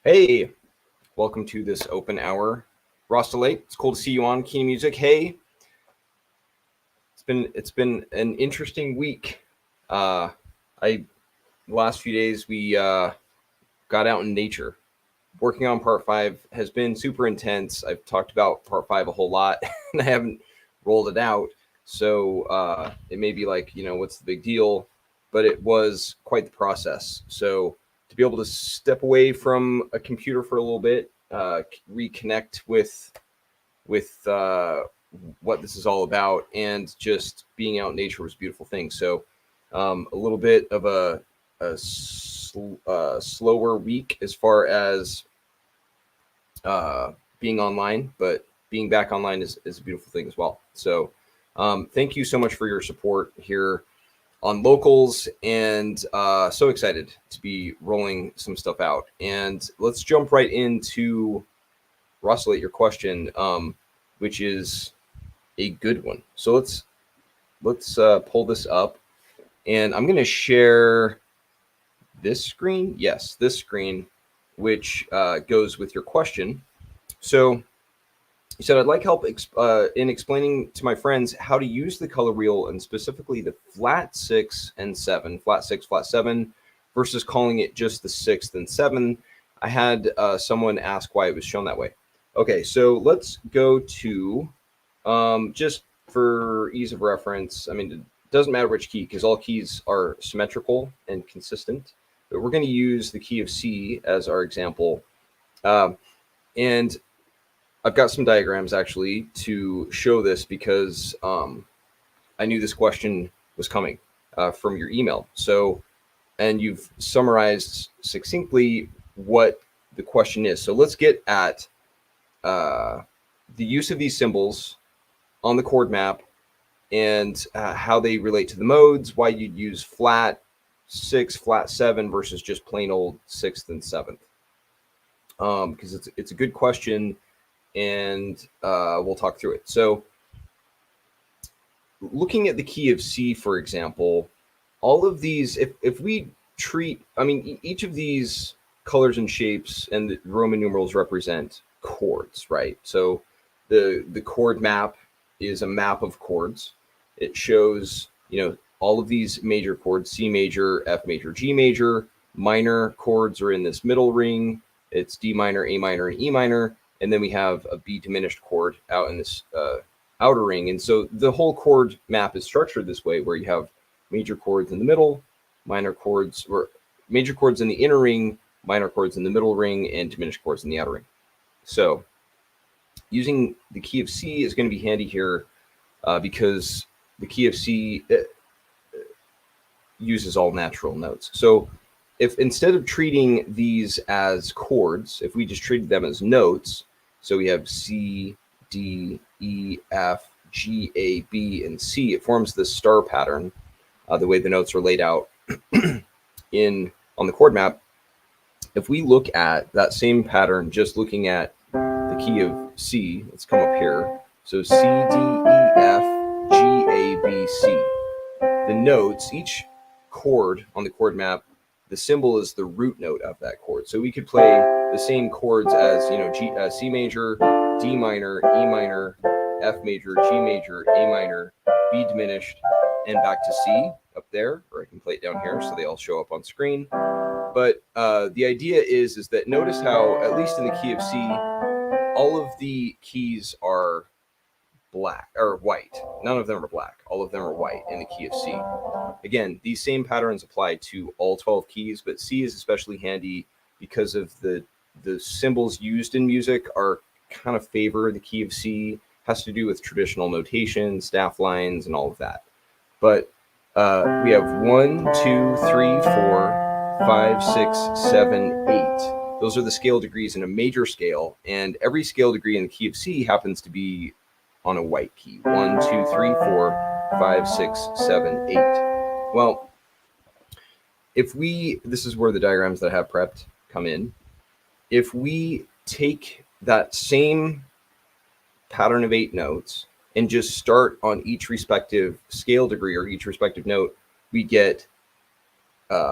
Hey, welcome to this open hour. Rostalate, it's cool to see you on Key Music. Hey, it's been an interesting week. I last few days we got out in nature. Working on part five has been super intense. I've talked about part five a whole lot, and I haven't rolled it out. So it may be like, what's the big deal? But it was quite the process. So to be able to step away from a computer for a little bit, reconnect with what this is all about, and just being out in nature was a beautiful thing. So a little bit of a slower week as far as being online, but being back online is a beautiful thing as well. So thank you so much for your support here on Locals, and so excited to be rolling some stuff out. And let's jump right into Russell, your question, which is a good one. So let's pull this up, and I'm going to share this screen. Yes, this screen, which goes with your question. So you said, I'd like help in explaining to my friends how to use the color wheel, and specifically the flat 6 and 7, flat 6, flat 7, versus calling it just the 6th and 7. I had someone ask why it was shown that way. Okay, so let's go to, just for ease of reference, I mean, it doesn't matter which key, because all keys are symmetrical and consistent, but we're going to use the key of C as our example. And I've got some diagrams actually to show this, because I knew this question was coming from your email. So, and you've summarized succinctly what the question is. So let's get at the use of these symbols on the chord map, and how they relate to the modes, why you'd use flat 6, flat 7 versus just plain old 6th and 7th. Because it's a good question, and we'll talk through it. So looking at the key of C, for example, all of these, if we treat, I mean, each of these colors and shapes and the Roman numerals represent chords, right? So the chord map is a map of chords. It shows, all of these major chords: C major, F major, G major. Minor chords are in this middle ring. It's D minor, A minor, and E minor. And then we have a B diminished chord out in this outer ring. And so the whole chord map is structured this way, where you have major chords in the middle, minor chords, or major chords in the inner ring, minor chords in the middle ring, and diminished chords in the outer ring. So using the key of C is going to be handy here, because the key of C uses all natural notes. So if instead of treating these as chords, if we just treated them as notes, so we have C, D, E, F, G, A, B, and C, it forms this star pattern, the way the notes are laid out on the chord map. If we look at that same pattern, just looking at the key of C, let's come up here. So C, D, E, F, G, A, B, C. The notes, each chord on the chord map, the symbol is the root note of that chord. So we could play the same chords as, C major, D minor, E minor, F major, G major, A minor, B diminished, and back to C up there, or I can play it down here so they all show up on screen. But the idea is that notice how, at least in the key of C, all of the keys are black or white. None of them are black. All of them are white in the key of C. Again, these same patterns apply to all 12 keys, but C is especially handy because of the symbols used in music are kind of favor the key of C. Has to do with traditional notation, staff lines, and all of that. But we have 1, 2, 3, 4, 5, 6, 7, 8. Those are the scale degrees in a major scale, and every scale degree in the key of C happens to be on a white key. 1, 2, 3, 4, 5, 6, 7, 8. Well, this is where the diagrams that I have prepped come in. If we take that same pattern of 8 notes and just start on each respective scale degree or each respective note, we get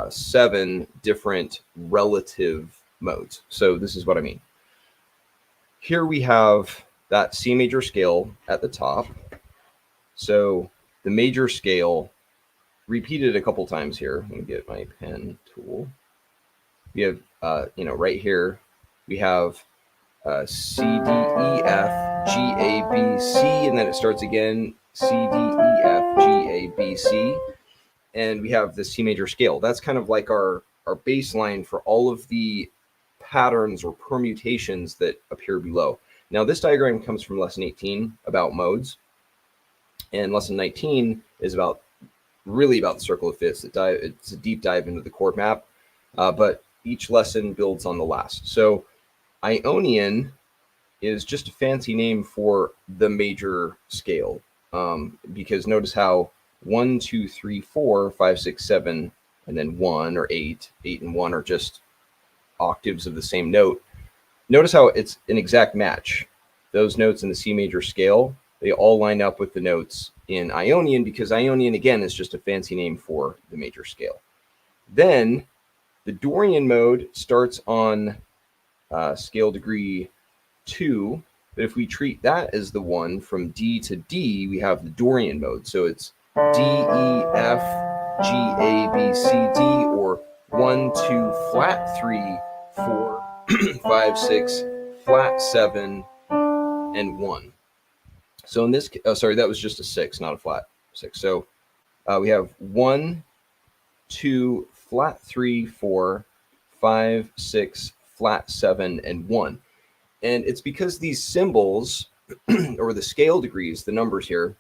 7 different relative modes. So this is what I mean. Here we have that C major scale at the top. So the major scale repeated a couple times here. Let me get my pen tool. We have, right here, we have C, D, E, F, G, A, B, C, and then it starts again, C, D, E, F, G, A, B, C, and we have the C major scale. That's kind of like our baseline for all of the patterns or permutations that appear below. Now, this diagram comes from lesson 18 about modes, and lesson 19 is really about the circle of fifths. It's a deep dive into the chord map, but each lesson builds on the last. So Ionian is just a fancy name for the major scale, because notice how 1, 2, 3, 4, 5, 6, 7, and then 1 or 8 and 1 are just octaves of the same note. Notice how it's an exact match. Those notes in the C major scale, they all line up with the notes in Ionian, because Ionian, again, is just a fancy name for the major scale. Then the Dorian mode starts on scale degree 2, but if we treat that as the one from D to D, we have the Dorian mode. So it's D, E, F, G, A, B, C, D, or 1, 2, flat 3, 4, 5, 6, flat 7, and 1. So in this, sorry, that was just a 6, not a flat 6. So we have 1, 2, flat 3, 4, 5, 6, flat 7, and 1. And it's because these symbols, or the scale degrees, the numbers here,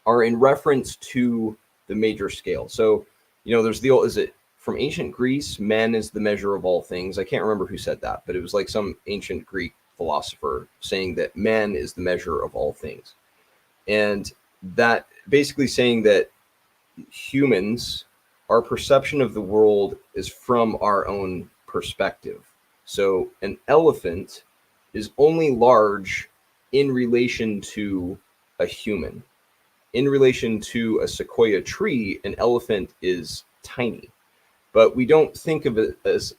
are in reference to the major scale. So, there's the old, is it from ancient Greece, men is the measure of all things? I can't remember who said that, but it was like some ancient Greek philosopher saying that man is the measure of all things. And that basically saying that humans, our perception of the world is from our own perspective. So an elephant is only large in relation to a human. In relation to a sequoia tree, an elephant is tiny. But we don't think of it as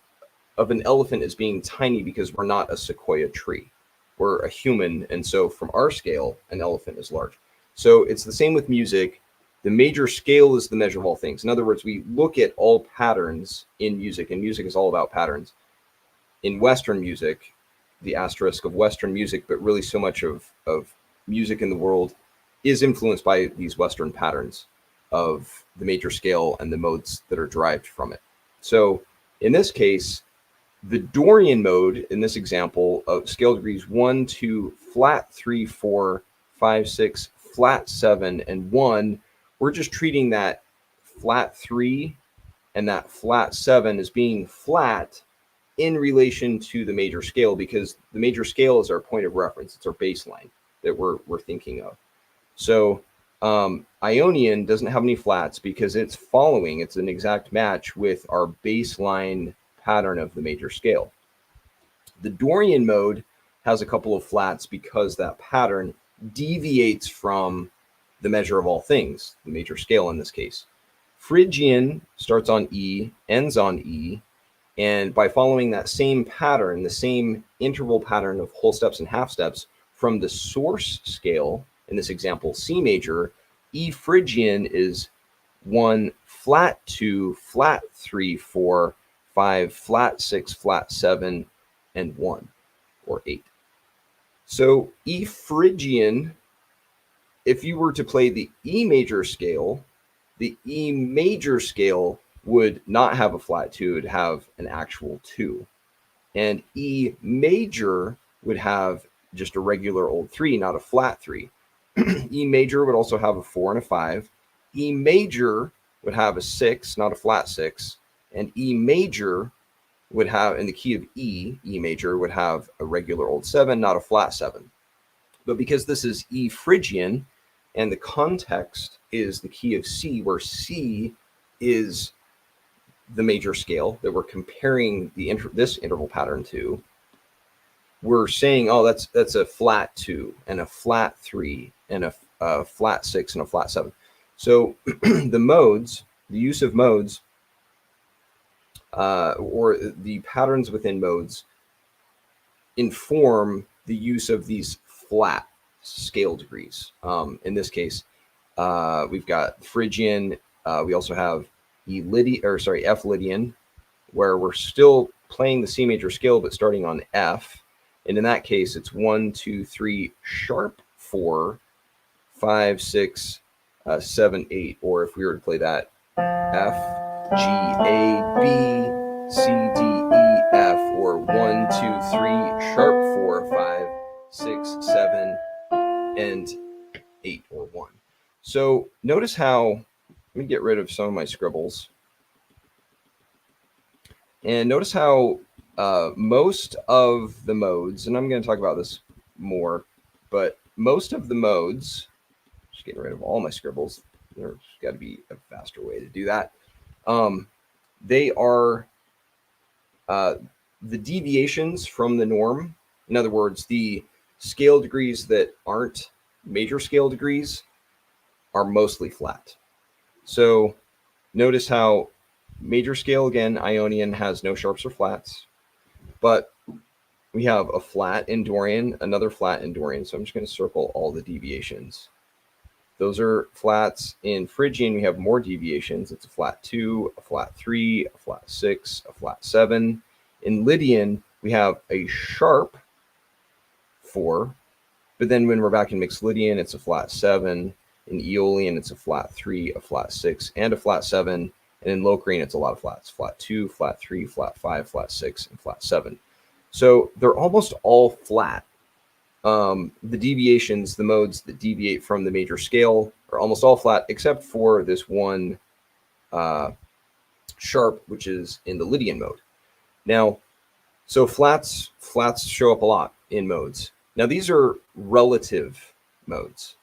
of an elephant as being tiny because we're not a sequoia tree. We're a human, and so from our scale, an elephant is large. So it's the same with music. The major scale is the measure of all things. In other words, we look at all patterns in music, and music is all about patterns. In Western music, the asterisk of Western music, but really so much of music in the world is influenced by these Western patterns of the major scale and the modes that are derived from it. So in this case, the Dorian mode in this example of scale degrees 1, 2, flat 3, 4, 5, 6, flat 7, and 1, we're just treating that flat 3 and that flat 7 as being flat in relation to the major scale, because the major scale is our point of reference. It's our baseline that we're thinking of. So Ionian doesn't have any flats because it's an exact match with our baseline pattern of the major scale. The Dorian mode has a couple of flats because that pattern deviates from the measure of all things, the major scale in this case. Phrygian starts on E, ends on E, and by following that same pattern, the same interval pattern of whole steps and half steps from the source scale, in this example, C major, E Phrygian is 1, flat 2, flat 3, 4, 5, flat 6, flat 7, and 1, or 8. So E Phrygian, if you were to play the E major scale, the E major scale would not have a flat 2, it would have an actual 2. And E major would have just a regular old 3, not a flat 3. E major would also have a 4 and a 5. E major would have a 6, not a flat 6. And E major would have, in the key of E, E major would have a regular old 7, not a flat 7. But because this is E Phrygian, and the context is the key of C, where C is the major scale that we're comparing this interval pattern to, we're saying, oh, that's a flat 2 and a flat 3 and a flat 6 and a flat 7. So the use of modes or the patterns within modes inform the use of these flat scale degrees. In this case, we've got Phrygian. We also have F Lydian, where we're still playing the C major scale, but starting on F. And in that case, it's 1, 2, 3, sharp 4, 5, 6, 7, 8. Or if we were to play that, F, G, A, B, C, D, E, F, or 1, 2, 3, sharp 4, 5, 6, 7, and 8 or 1. So notice how, let me get rid of some of my scribbles. And notice how most of the modes, and I'm going to talk about this more, but most of the modes, just getting rid of all my scribbles, there's got to be a faster way to do that. They are the deviations from the norm. In other words, the scale degrees that aren't major scale degrees are mostly flat. So notice how major scale, again, Ionian has no sharps or flats, but we have a flat in Dorian, another flat in Dorian. So I'm just going to circle all the deviations. Those are flats. In Phrygian, we have more deviations. It's a flat 2, a flat 3, a flat 6, a flat 7. In Lydian, we have a sharp 4, but then when we're back in mixed Lydian, it's a flat 7. In Aeolian, it's a flat 3, a flat 6, and a flat 7. And in Locrian, it's a lot of flats. Flat 2, flat 3, flat 5, flat 6, and flat 7. So they're almost all flat. The deviations, the modes that deviate from the major scale are almost all flat, except for this one sharp, which is in the Lydian mode. Now, so flats show up a lot in modes. Now, these are relative modes.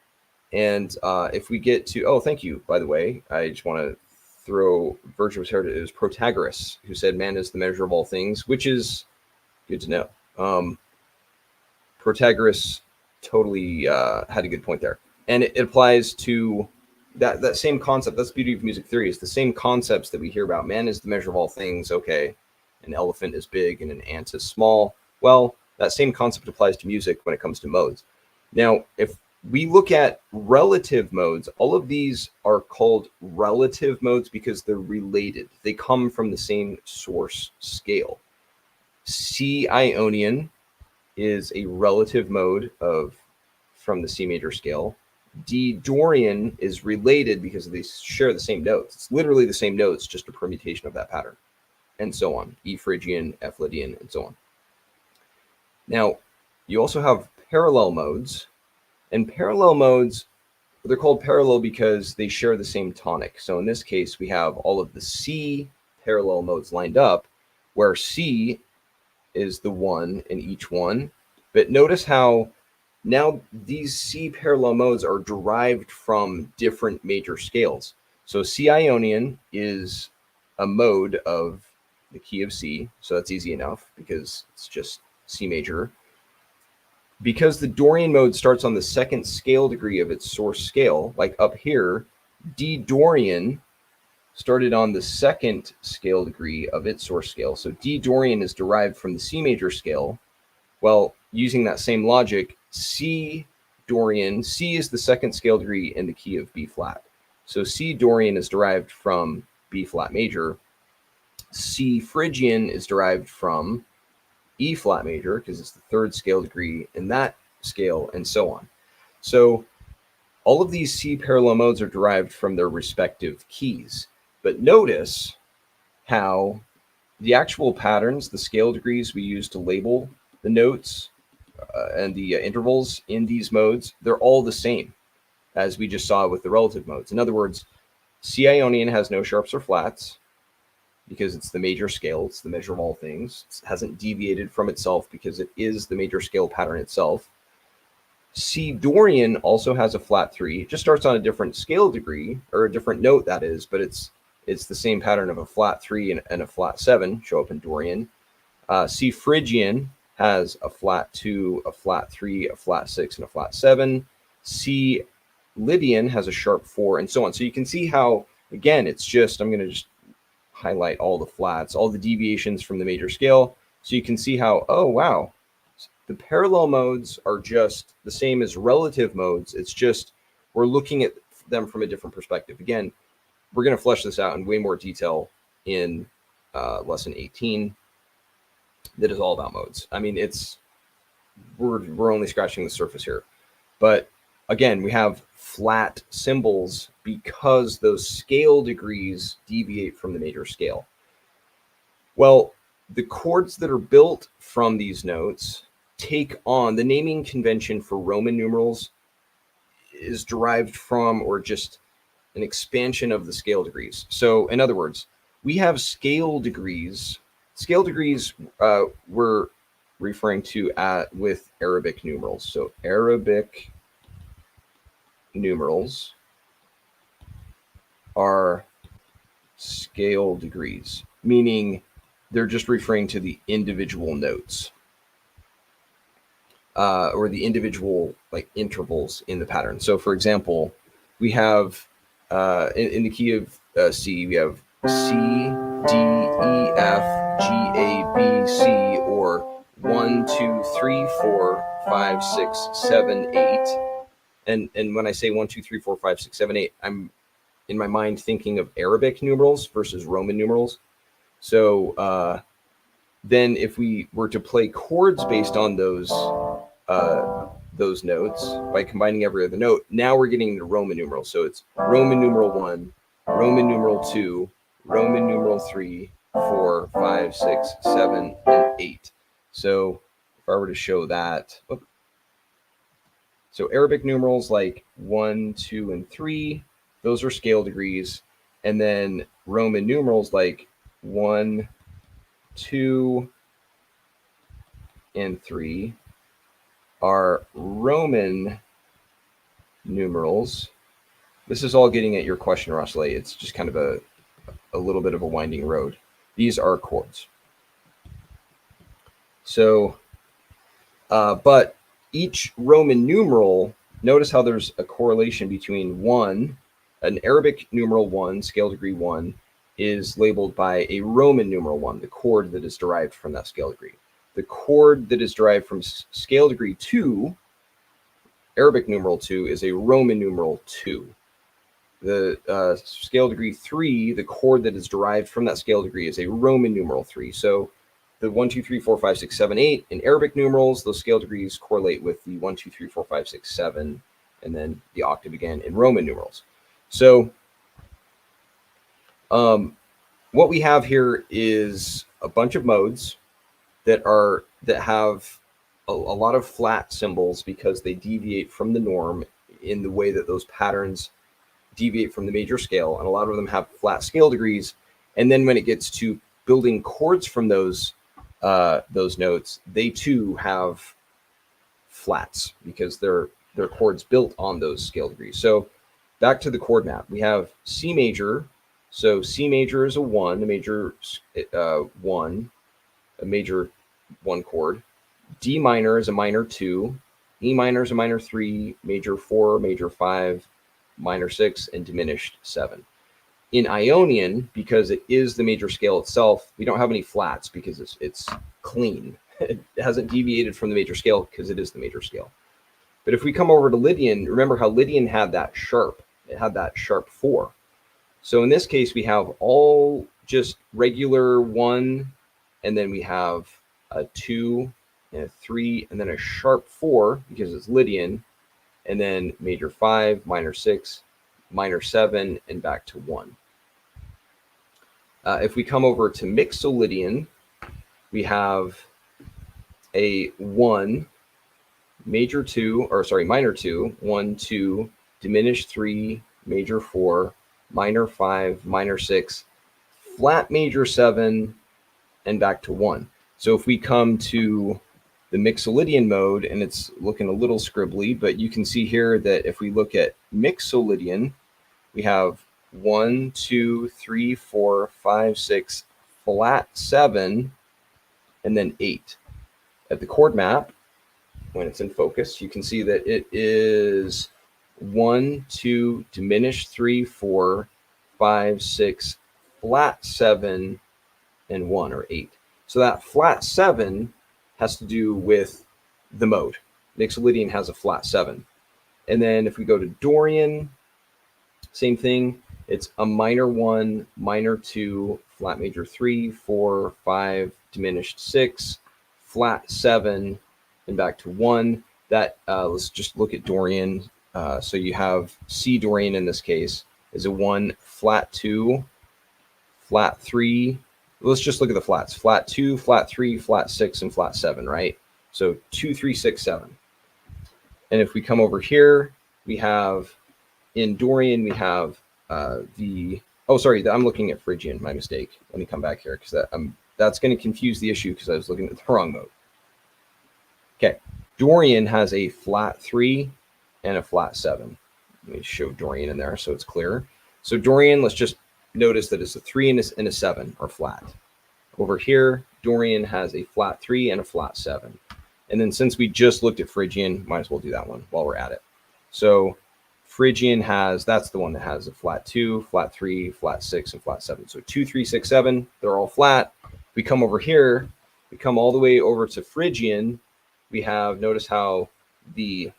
And if we get to, oh, thank you, by the way, I just want to throw virtuous heritage. It was Protagoras who said man is the measure of all things, which is good to know. Protagoras totally had a good point there. And it applies to that same concept. That's the beauty of music theory, is the same concepts that we hear about. Man is the measure of all things. Okay, an elephant is big and an ant is small. Well, that same concept applies to music when it comes to modes. Now, if we look at relative modes, all of these are called relative modes because they're related. They come from the same source scale. C Ionian is a relative mode from the C major scale. D Dorian is related because they share the same notes. It's literally the same notes, just a permutation of that pattern, and so on. E Phrygian, F Lydian, and so on. Now, you also have parallel modes, and parallel modes, they're called parallel because they share the same tonic. So in this case, we have all of the C parallel modes lined up, where C is the 1 in each one. But notice how now these C parallel modes are derived from different major scales. So C Ionian is a mode of the key of C. So that's easy enough because it's just C major. Because the Dorian mode starts on the second scale degree of its source scale, like up here, D Dorian started on the second scale degree of its source scale. So D Dorian is derived from the C major scale. Well, using that same logic, C Dorian, C is the second scale degree in the key of B flat. So C Dorian is derived from B flat major. C Phrygian is derived from E flat major because it's the third scale degree in that scale, and so on. So all of these C parallel modes are derived from their respective keys. But notice how the actual patterns, the scale degrees we use to label the notes and the intervals in these modes, they're all the same as we just saw with the relative modes. In other words, C Ionian has no sharps or flats because it's the major scale, it's the measure of all things. It hasn't deviated from itself because it is the major scale pattern itself. C Dorian also has a flat 3. It just starts on a different scale degree, or a different note, that is, but it's the same pattern of a flat 3 and a flat 7 show up in Dorian. C Phrygian has a flat 2, a flat 3, a flat 6, and a flat 7. C Lydian has a sharp 4, and so on. So you can see how, again, it's just, I'm going to just highlight all the flats, all the deviations from the major scale. So you can see how, oh, wow, the parallel modes are just the same as relative modes. It's just we're looking at them from a different perspective. Again, we're going to flesh this out in way more detail in lesson 18 that is all about modes. I mean, we're only scratching the surface here. But again, we have flat cymbals because those scale degrees deviate from the major scale. Well, the chords that are built from these notes take on the naming convention for Roman numerals is derived from, or just an expansion of, the scale degrees. So in other words, we have scale degrees. Scale degrees we're referring to with Arabic numerals. So Arabic numerals are scale degrees, meaning they're just referring to the individual notes or the individual like intervals in the pattern. So for example, we have in the key of C, we have C, D, E, F, G, A, B, C, or 1, 2, 3, 4, 5, 6, 7, 8. And when I say 1, 2, 3, 4, 5, 6, 7, 8, I'm in my mind thinking of Arabic numerals versus Roman numerals. So then if we were to play chords based on those notes by combining every other note, now we're getting the Roman numerals. So it's Roman numeral 1, Roman numeral 2, Roman numeral 3, 4, 5, 6, 7, and 8. So if I were to show that, so Arabic numerals like 1, 2, and 3, those are scale degrees. And then Roman numerals like 1, 2, and 3 are Roman numerals. This is all getting at your question, Rosley. It's just kind of a little bit of a winding road. These are chords. So, but each Roman numeral, notice how there's a correlation between an Arabic numeral 1, scale degree 1, is labeled by a Roman numeral 1, the chord that is derived from that scale degree. The chord that is derived from scale degree 2, Arabic numeral 2, is a Roman numeral 2. The scale degree 3, the chord that is derived from that scale degree, is a Roman numeral 3. So the 1, 2, 3, 4, 5, 6, 7, 8 in Arabic numerals, those scale degrees correlate with the 1, 2, 3, 4, 5, 6, 7, and then the octave again in Roman numerals. So what we have here is a bunch of modes that have a lot of flat cymbals because they deviate from the norm in the way that those patterns deviate from the major scale, and a lot of them have flat scale degrees. And then when it gets to building chords from those notes, they too have flats because they're chords built on those scale degrees. So back to the chord map, we have C major. So C major is a 1, a major 1, a major 1 chord. D minor is a minor 2. E minor is a minor 3, major 4, major 5, minor 6, and diminished 7. In Ionian, because it is the major scale itself, we don't have any flats because it's clean. It hasn't deviated from the major scale because it is the major scale. But if we come over to Lydian, remember how Lydian had that sharp. It had that sharp 4. So in this case, we have all just regular 1, and then we have a 2 and a 3, and then a sharp 4 because it's Lydian, and then major 5, minor 6, minor 7, and back to 1. If we come over to Mixolydian, we have a 1, major 2, or sorry, minor 2, 1, 2, diminished 3, major 4, minor 5, minor 6, flat major 7, and back to 1. So if we come to the Mixolydian mode, and it's looking a little scribbly, but you can see here that if we look at Mixolydian, we have 1, 2, 3, 4, 5, 6, flat 7, and then 8. At the chord map, when it's in focus, you can see that it is 1, 2, diminished 3, 4, 5, 6, flat 7 and 1 or 8. So that flat 7 has to do with the mode. Mixolydian has a flat 7. And then if we go to Dorian, same thing. It's a minor 1, minor 2, flat major 3, 4, 5, diminished 6, flat 7, and back to 1. That let's just look at Dorian. So you have C Dorian in this case is a 1, flat 2, flat 3. Let's just look at the flats. Flat 2, flat 3, flat 6, and flat 7, right? So 2, 3, 6, 7. And if we come over here, we have in Dorian, we have I'm looking at Phrygian, my mistake. Let me come back here because that's going to confuse the issue because I was looking at the wrong mode. Okay, Dorian has a flat 3 and a flat 7. Let me show Dorian in there so it's clear. So Dorian, let's just notice that it's a 3 and a 7 are flat. Over here, Dorian has a flat 3 and a flat 7. And then since we just looked at Phrygian, might as well do that one while we're at it. So Phrygian that's the one that has a flat 2, flat 3, flat 6, and flat 7. So 2, 3, 6, 7, they're all flat. We come over here, we come all the way over to Phrygian. We have, notice how the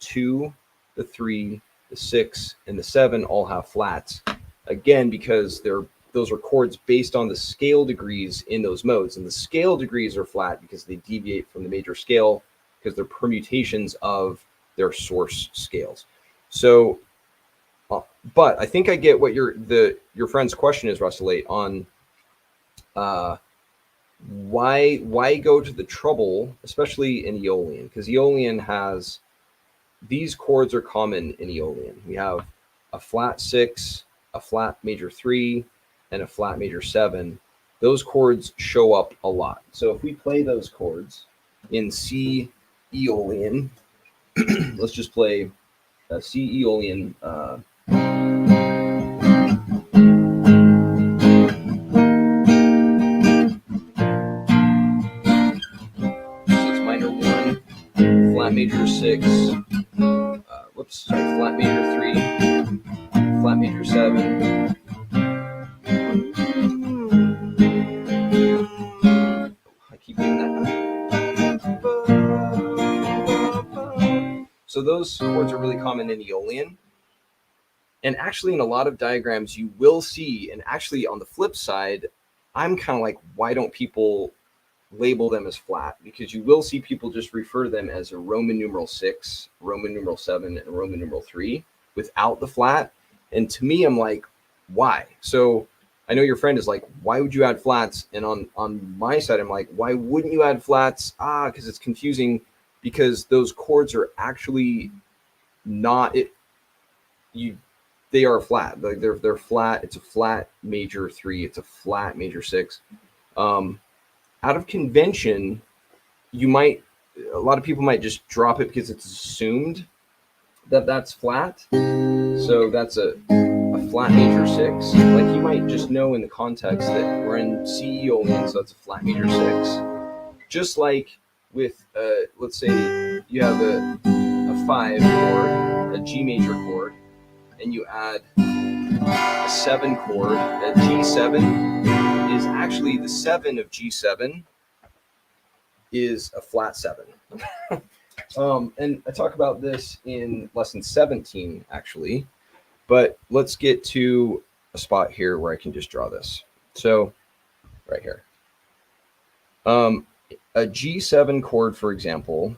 2, the 3, the 6, and the 7 all have flats. Again, because those are chords based on the scale degrees in those modes. And the scale degrees are flat because they deviate from the major scale because they're permutations of their source scales. So, but I think I get what your friend's question is, Russellate, on why go to the trouble, especially in Aeolian, because Aeolian has these chords are common in Aeolian. We have a flat 6, a flat major 3, and a flat major 7. Those chords show up a lot. So if we play those chords in C Aeolian, let's just play C Aeolian. So it's minor 1, flat major 6, flat major 3, flat major 7. I keep doing that. So those chords are really common in Aeolian. And actually in a lot of diagrams you will see, and actually on the flip side, I'm kind of like, why don't people label them as flat? Because you will see people just refer to them as a Roman numeral 6, Roman numeral 7, and Roman numeral 3 without the flat. And to me, I'm like, why? So I know your friend is like, why would you add flats? And on my side, I'm like, why wouldn't you add flats? Because it's confusing, because those chords are actually not it. They are flat. Like they're flat. It's a flat major 3. It's a flat major 6. Out of convention, a lot of people might just drop it because it's assumed that that's flat. So that's a flat major 6. Like you might just know in the context that we're in C Aeolian, so that's a flat major 6. Just like with, let's say you have a 5 chord, a G major chord, and you add a 7 chord, a G7 is actually the 7 of G7 is a flat 7. And I talk about this in lesson 17, actually, but let's get to a spot here where I can just draw this. So right here, a G7 chord, for example,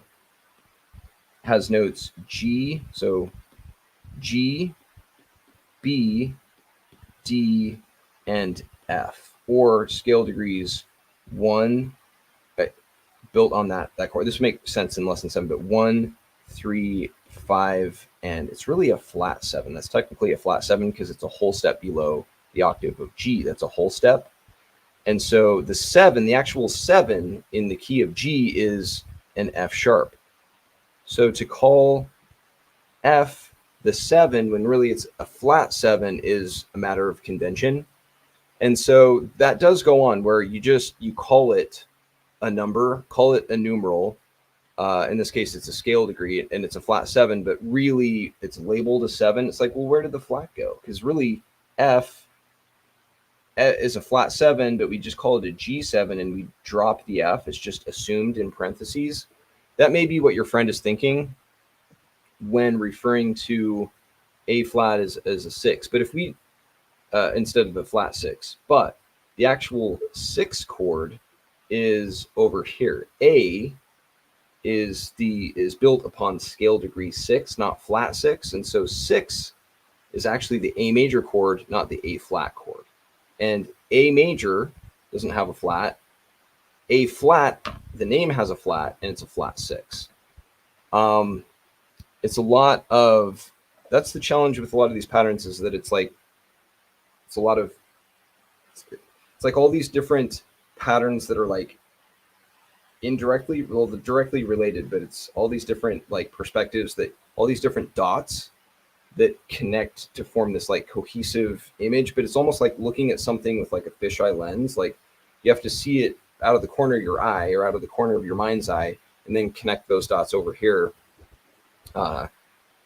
has notes G, so G, B, D, and F, or scale degrees 1, built on that chord. This makes sense in lesson 7, but 1, 3, 5, and it's really a flat 7. That's technically a flat 7 because it's a whole step below the octave of G. That's a whole step. And so the 7, the actual 7 in the key of G is an F sharp. So to call F the 7 when really it's a flat 7 is a matter of convention. And so that does go on where you call it a number, call it a numeral. In this case, it's a scale degree and it's a flat 7, but really it's labeled a 7. It's like, well, where did the flat go? Because really F is a flat 7, but we just call it a G7 and we drop the F. It's just assumed in parentheses. That may be what your friend is thinking when referring to A flat as a 6. But if we, instead of a flat 6, but the actual 6 chord is over here. A is built upon scale degree 6, not flat 6. And so 6 is actually the A major chord, not the A flat chord. And A major doesn't have a flat. A flat, the name has a flat, and it's a flat 6. It's a lot of, that's the challenge with a lot of these patterns, is that it's like all these different patterns that are like indirectly, well, they're directly related, but it's all these different like perspectives, that all these different dots that connect to form this like cohesive image. But it's almost like looking at something with like a fisheye lens. Like you have to see it out of the corner of your eye or out of the corner of your mind's eye, and then connect those dots over here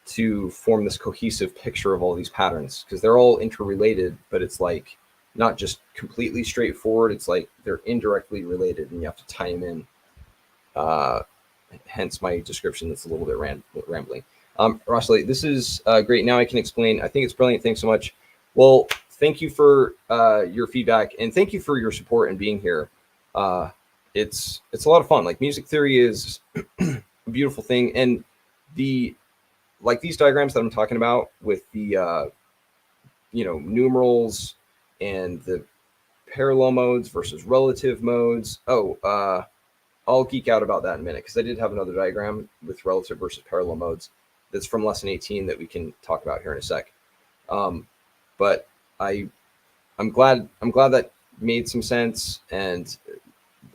to form this cohesive picture of all these patterns, because they're all interrelated, but it's like not just completely straightforward. It's like they're indirectly related and you have to tie them in. Hence my description that's a little bit rambling. Rosalie, this is great. Now I can explain. I think it's brilliant. Thanks so much. Well, thank you for your feedback, and thank you for your support and being here. It's a lot of fun. Like, music theory is a beautiful thing, and these diagrams that I'm talking about with the numerals and the parallel modes versus relative modes. I'll geek out about that in a minute, because I did have another diagram with relative versus parallel modes that's from lesson 18 that we can talk about here in a sec. But I'm glad that made some sense, and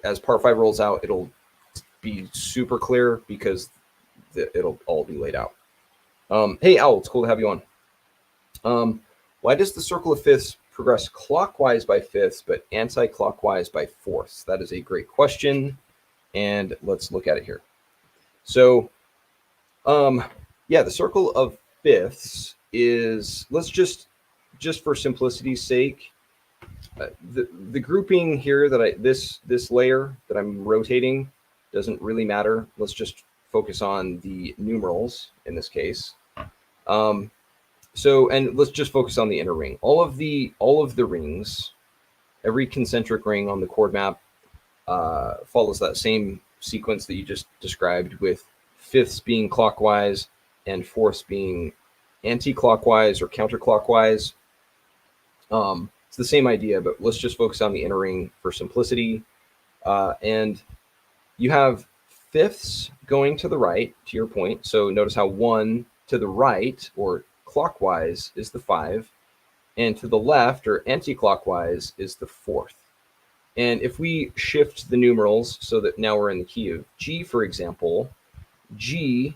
as part 5 rolls out, it'll be super clear, because it'll all be laid out. Hey, Owl, it's cool to have you on. Why does the circle of fifths progress clockwise by fifths but anti-clockwise by fourths? That is a great question, and let's look at it here. So, the circle of fifths is, let's just for simplicity's sake, the grouping here that this layer that I'm rotating doesn't really matter. Let's just focus on the numerals in this case. And let's just focus on the inner ring. All of the rings, every concentric ring on the chord map follows that same sequence that you just described, with fifths being clockwise and fourths being anti-clockwise or counterclockwise. It's the same idea, but let's just focus on the inner ring for simplicity. And you have fifths going to the right, to your point. So notice how 1 to the right, or clockwise, is the 5, and to the left, or anti-clockwise, is the 4th. And if we shift the numerals so that now we're in the key of G, for example, G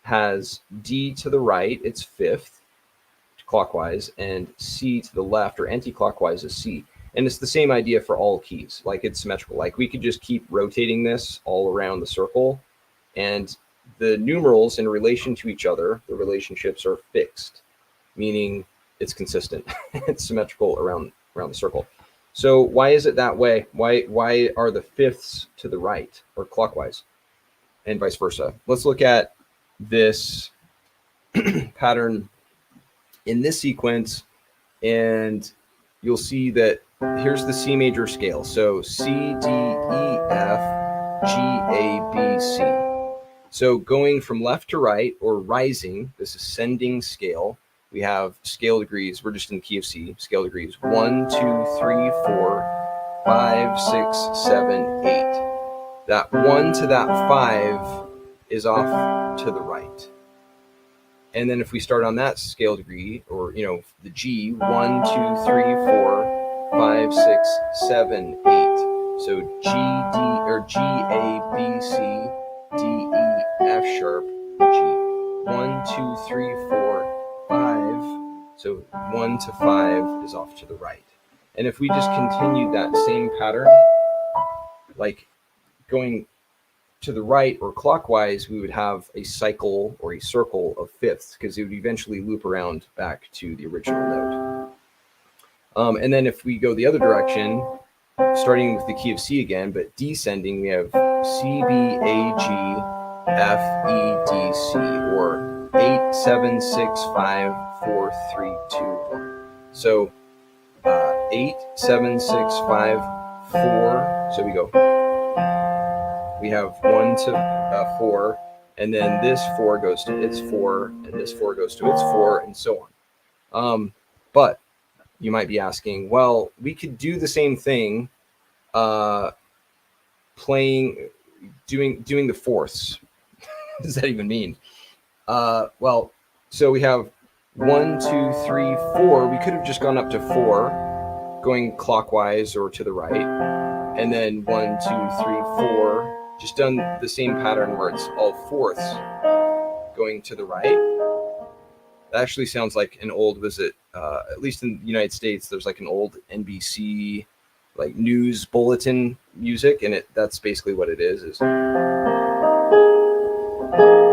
has D to the right, it's 5th, clockwise, and C to the left, or anti-clockwise, is C. And it's the same idea for all keys. Like, it's symmetrical. Like, we could just keep rotating this all around the circle, and the numerals in relation to each other, the relationships are fixed, meaning it's consistent. It's symmetrical around the circle. So why is it that way? Why are the fifths to the right, or clockwise, and vice versa? Let's look at this pattern in this sequence, and you'll see that here's the C major scale. So C, D, E, F, G, A, B, C. So going from left to right, or rising, this ascending scale, we have scale degrees. We're just in the key of C, scale degrees 1, 2, 3, 4, 5, 6, 7, 8. That 1 to that 5 is off to the right. And then if we start on that scale degree, or the G, 1, 2, 3, 4, 5, 6, 7, 8. So G, D, or G, A, B, C, D, E, F sharp, G. 1, 2, 3, 4, 5. So 1 to 5 is off to the right. And if we just continue that same pattern, like going to the right or clockwise, we would have a cycle or a circle of fifths, because it would eventually loop around back to the original And then if we go the other direction, starting with the key of C again, but descending, we have C, B, A, G, F, E, D, C, or 8, 7, 6, 5, 4, 3, 2, 1. So 8, 7, 6, 5, 4. So we have 1 to 4, and then this 4 goes to its 4, and this 4 goes to its 4, and so on. But you might be asking, well, we could do the same thing doing the fourths. What does that even mean? Well, so we have 1, 2, 3, 4. We could have just gone up to 4, going clockwise or to the right, and then 1, 2, 3, 4. Just done the same pattern where it's all fourths going to the right. That actually sounds like an old visit. At least in the United States, there's like an old NBC like news bulletin music, and that's basically what it is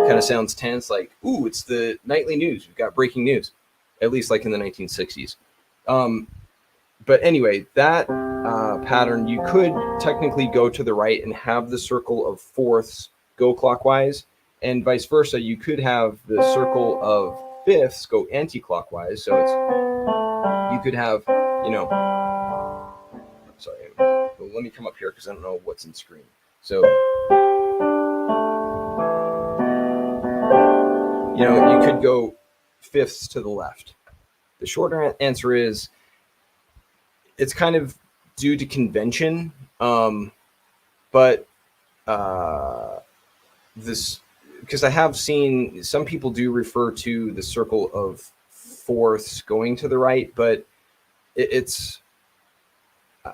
kind of sounds tense, like, ooh, it's the nightly news, we've got breaking news, at least like in the 1960s. But anyway, that pattern, you could technically go to the right and have the circle of fourths go clockwise, and vice versa. You could have the circle of fifths go anti-clockwise. So you could have, sorry, well, let me come up here because I don't know what's in screen. So you could go fifths to the left. The shorter answer is it's kind of due to convention, but this, because I have seen some people do refer to the circle of fourths going to the right, but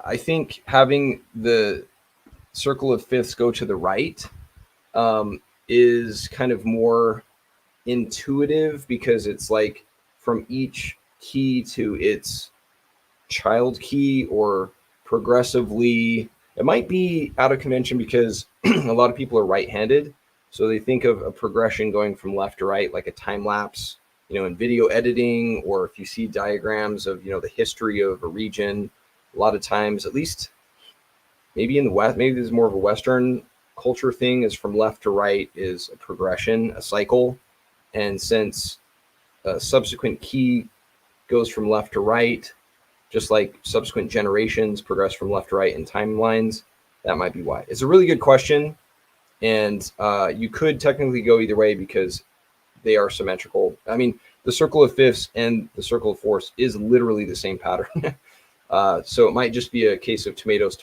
I think having the circle of fifths go to the right is kind of more intuitive, because it's like from each key to its child key, or progressively. It might be out of convention because a lot of people are right-handed, so they think of a progression going from left to right, like a time lapse, in video editing, or if you see diagrams of the history of a region. A lot of times, at least maybe in the West, maybe this is more of a Western culture thing, is from left to right is a progression, a cycle. And since a subsequent key goes from left to right, just like subsequent generations progress from left to right in timelines, that might be why. It's a really good question, and you could technically go either way because they are symmetrical. I mean, the circle of fifths and the circle of fourths is literally the same pattern. So it might just be a case of tomatoes,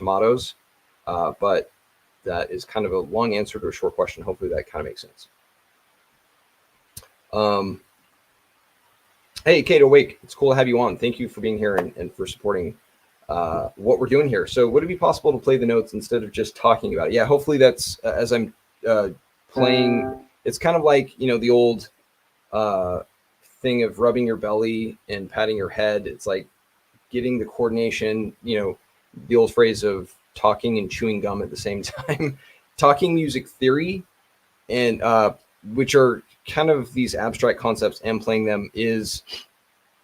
but that is kind of a long answer to a short question. Hopefully that kind of makes sense. Hey, Kate Awake, it's cool to have you on. Thank you for being here and for supporting what we're doing here. So would it be possible to play the notes instead of just talking about it? Yeah, hopefully that's, as I'm playing, it's kind of like, the old thing of rubbing your belly and patting your head. It's like getting the coordination, the old phrase of talking and chewing gum at the same time. Talking music theory, and which are kind of these abstract concepts, and playing them is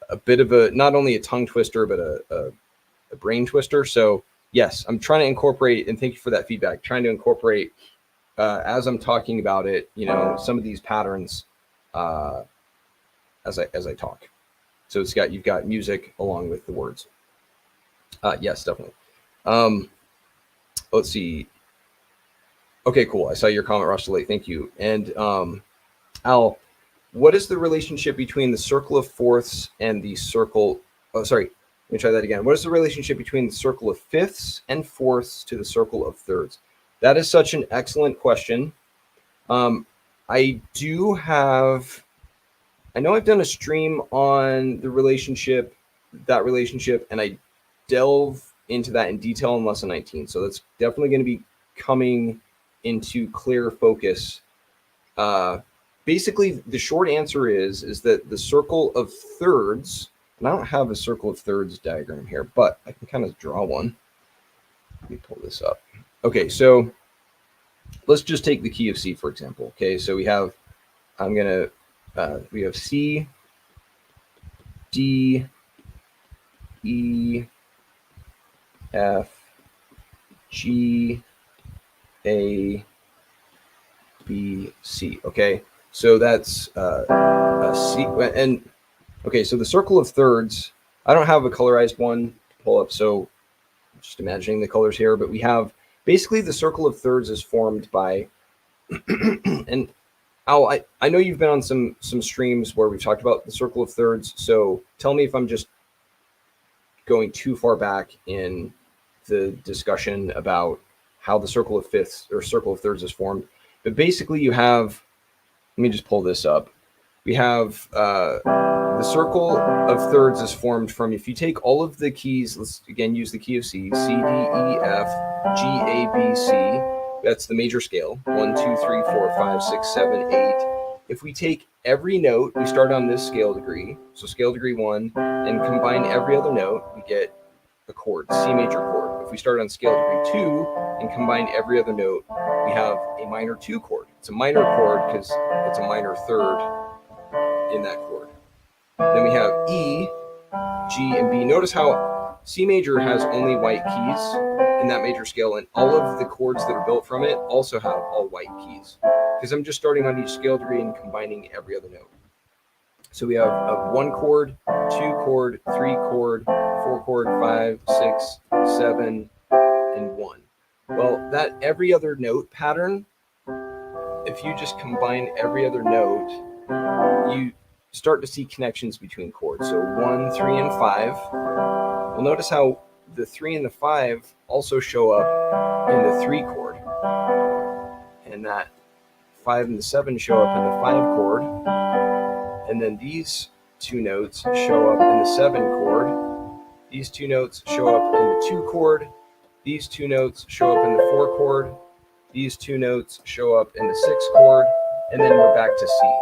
a bit of a, not only a tongue twister, but a brain twister. So yes, I'm trying to incorporate, and thank you for that feedback, trying to incorporate as I'm talking about it, some of these patterns as I talk. So you've got music along with the words. Yes, definitely. Let's see. Okay, cool. I saw your comment, Russell. Thank you. And Al, what is the relationship between the circle of fourths and the circle? Oh, sorry. Let me try that again. What is the relationship between the circle of fifths and fourths to the circle of thirds? That is such an excellent question. I know I've done a stream on the relationship, and I delve into that in detail in lesson 19. So that's definitely going to be coming into clear focus. Basically, the short answer is that the circle of thirds, and I don't have a circle of thirds diagram here, but I can kind of draw one. Let me pull this up. Okay, so let's just take the key of C, for example. Okay, so we have, we have C, D, E, F, G, A, B, C. Okay, so that's a C. And okay, so the circle of thirds, I don't have a colorized one to pull up, so just imagining the colors here, but we have basically the circle of thirds is formed by, and Al, I know you've been on some streams where we've talked about the circle of thirds, so tell me if I'm just going too far back in the discussion about how the circle of fifths or circle of thirds is formed. But basically you have, let me just pull this up. We have the circle of thirds is formed from, if you take all of the keys, let's again use the key of C, C, D, E, F, G, A, B, C. That's the major scale, 1, 2, 3, 4, 5, 6, 7, 8. If we take every note, we start on this scale degree, so scale degree 1, and combine every other note, we get a chord, C major chord. If we start on scale degree 2 and combine every other note, we have a minor 2 chord. It's a minor chord because it's a minor third in that chord. Then we have E, G, and B. Notice how C major has only white keys in that major scale, and all of the chords that are built from it also have all white keys, because I'm just starting on each scale degree and combining every other note. So we have a 1 chord, 2 chord, 3 chord, 4 chord, 5, 6, 7, and 1. Well, that every other note pattern, if you just combine every other note, you start to see connections between chords. So 1, 3, and 5. Well, notice how the 3 and the 5 also show up in the 3 chord, and that 5 and the 7 show up in the 5 chord, and then these 2 notes show up in the 7 chord. These 2 notes show up in the 2 chord. These 2 notes show up in the 4 chord. These 2 notes show up in the 6 chord, and then we're back to C.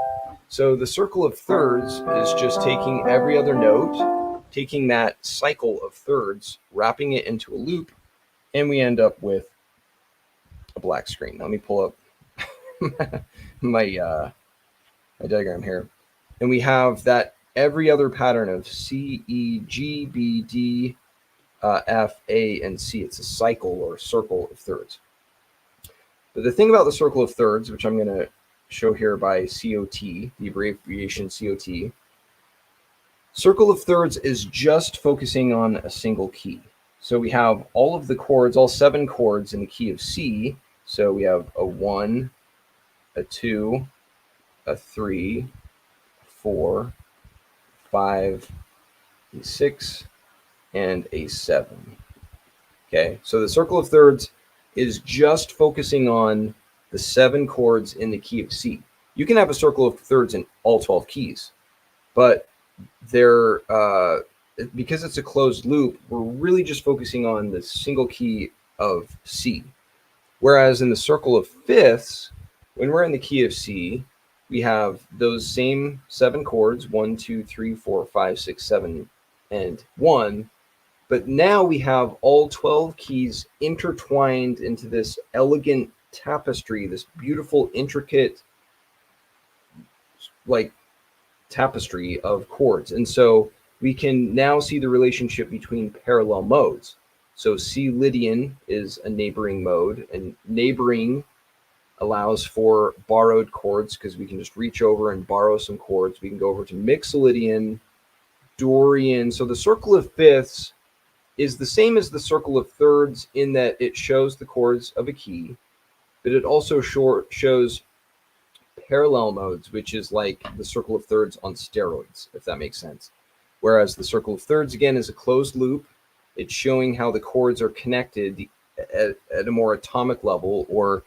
So the circle of thirds is just taking every other note, taking that cycle of thirds, wrapping it into a loop, and we end up with a black screen. Let me pull up my diagram here. And we have that every other pattern of C, E, G, B, D, F, A, and C. It's a cycle or circle of thirds. But the thing about the circle of thirds, which I'm going to show here by COT, the abbreviation COT, circle of thirds is just focusing on a single key. So we have all of the chords, all 7 chords in the key of C. So we have a 1, a 2, a 3, 4, 5, a 6, and a 7. Okay, so the circle of thirds is just focusing on the 7 chords in the key of C. You can have a circle of thirds in all 12 keys, but they're because it's a closed loop, we're really just focusing on the single key of C. Whereas in the circle of fifths, when we're in the key of C, we have those same 7 chords, 1, 2, 3, 4, 5, 6, 7, and 1. But now we have all 12 keys intertwined into this elegant tapestry, this beautiful, intricate, like, tapestry of chords. And so we can now see the relationship between parallel modes. So C Lydian is a neighboring mode, and neighboring allows for borrowed chords because we can just reach over and borrow some chords. We can go over to Mixolydian, Dorian. So the circle of fifths is the same as the circle of thirds in that it shows the chords of a key, but it also shows parallel modes, which is like the circle of thirds on steroids, if that makes sense. Whereas the circle of thirds, again, is a closed loop. It's showing how the chords are connected at a more atomic level, or